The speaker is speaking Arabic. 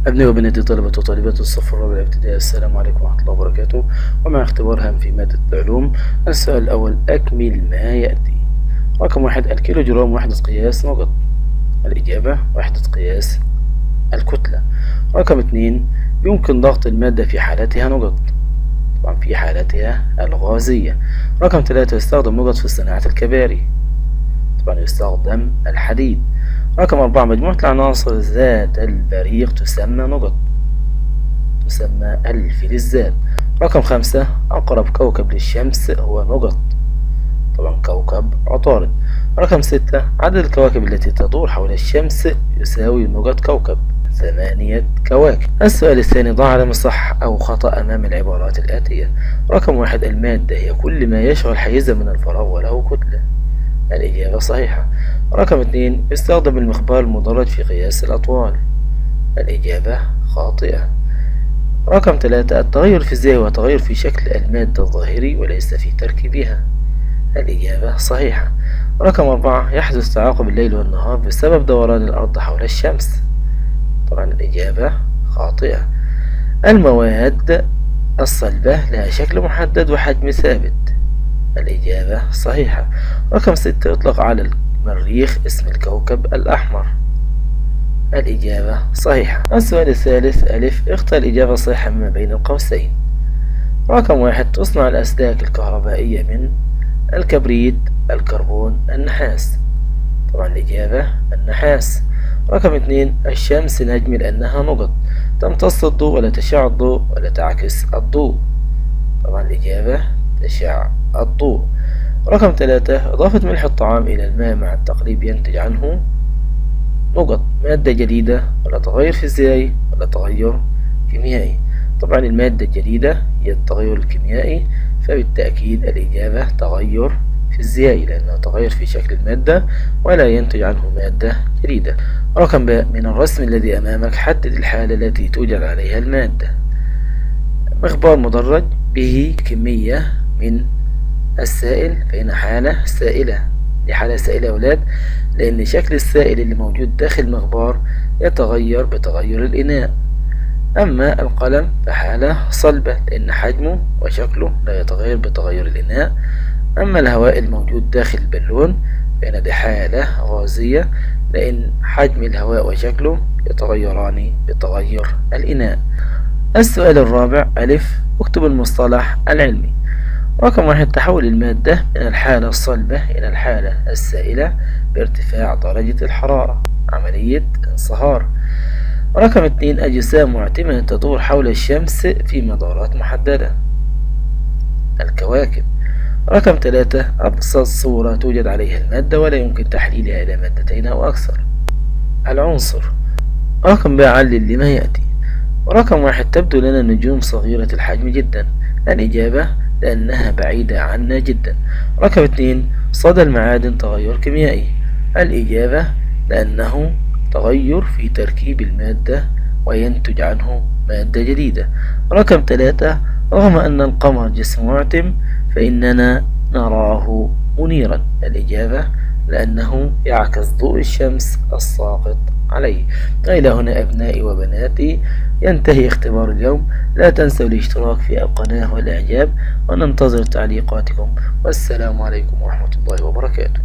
أبناء وبناتي طلبة وطالبات الصف الرابع الابتدائي، السلام عليكم ورحمة الله وبركاته. ومع اختبار هام في مادة العلوم. السؤال الأول: أكمل ما يأتي. رقم 1: الكيلو جرام وحدة قياس نقط. الإجابة: وحدة قياس الكتلة. رقم 2: يمكن ضغط المادة في حالتها نقط. طبعا في حالتها الغازية. رقم 3: يستخدم نقط في صناعة الكباري. طبعا يستخدم الحديد. رقم 4: مجموعة العناصر ذات البريق تسمى نقط، تسمى الفلزات. رقم 5: أقرب كوكب للشمس هو نقط. طبعا كوكب عطارد. رقم 6: عدد الكواكب التي تدور حول الشمس يساوي نقط كوكب، 8 كواكب. السؤال الثاني: ضع علامة صح أو خطأ أمام العبارات الآتية. رقم 1: المادة هي كل ما يشغل حيزا من الفراغ وله كتلة. الإجابة صحيحة. رقم 2: يستخدم المخبار المدرج في قياس الأطوال. الإجابة خاطئة. رقم 3: التغير الفيزيائي هو تغير في شكل المادة الظاهري وليس في تركيبها. الإجابة صحيحة. رقم 4: يحدث تعاقب الليل والنهار بسبب دوران الأرض حول الشمس. طبعا الإجابة خاطئة. المواد الصلبة لها شكل محدد وحجم ثابت. الإجابة صحيحة. رقم 6: يطلق على المريخ اسم الكوكب الأحمر. الإجابة صحيحة. السؤال الثالث: ألف، اختر الإجابة صحيحة ما بين القوسين. رقم 1: تصنع الأسلاك الكهربائية من الكبريت، الكربون، النحاس. طبعا الإجابة النحاس. رقم 2: الشمس نجم لأنها نقط، تمتص الضوء ولا تشع الضوء ولا تعكس الضوء. طبعا الإجابة تشع الضوء. رقم 3: إضافة ملح الطعام إلى الماء مع التقليب ينتج عنه نقط، مادة جديدة ولا تغير فيزيائي ولا تغير كيميائي. طبعا المادة الجديدة هي التغير الكيميائي، فبالتأكيد الإجابة تغير فيزيائي لأنه تغير في شكل المادة ولا ينتج عنه مادة جديدة. رقم ب: من الرسم الذي أمامك حدد الحالة التي توجد عليها المادة. مخبار مدرج به كمية من السائل فإن حالة سائلة. دي حالة سائلة يا أولاد، لأن شكل السائل اللي موجود داخل المخبار يتغير بتغير الإناء. أما القلم فحالة صلبة لأن حجمه وشكله لا يتغير بتغير الإناء. أما الهواء الموجود داخل البالون فإن دي حالة غازية لأن حجم الهواء وشكله يتغيران بتغير الإناء. السؤال الرابع: ألف، اكتب المصطلح العلمي. رقم 1: تحول المادة من الحالة الصلبة إلى الحالة السائلة بارتفاع درجة الحرارة، عملية انصهار. رقم 2: أجسام معتمة تدور حول الشمس في مدارات محددة، الكواكب. رقم 3: أبسط صورة توجد عليها المادة ولا يمكن تحليلها إلى مادتين أو أكثر، العنصر. رقم ب: علل لما يأتي. رقم 1: تبدو لنا نجوم صغيرة الحجم جدا. الإجابة: لأنها بعيدة عنا جدا. رقم 2: صدى المعادن تغير كيميائي. الإجابة: لأنه تغير في تركيب المادة وينتج عنه مادة جديدة. رقم 3: رغم أن القمر جسم معتم فإننا نراه منيرا. الإجابة: لأنه يعكس ضوء الشمس الساقط عليه. إلى هنا أبنائي وبناتي ينتهي اختبار اليوم. لا تنسوا الاشتراك في القناة والإعجاب، وننتظر تعليقاتكم. والسلام عليكم ورحمة الله وبركاته.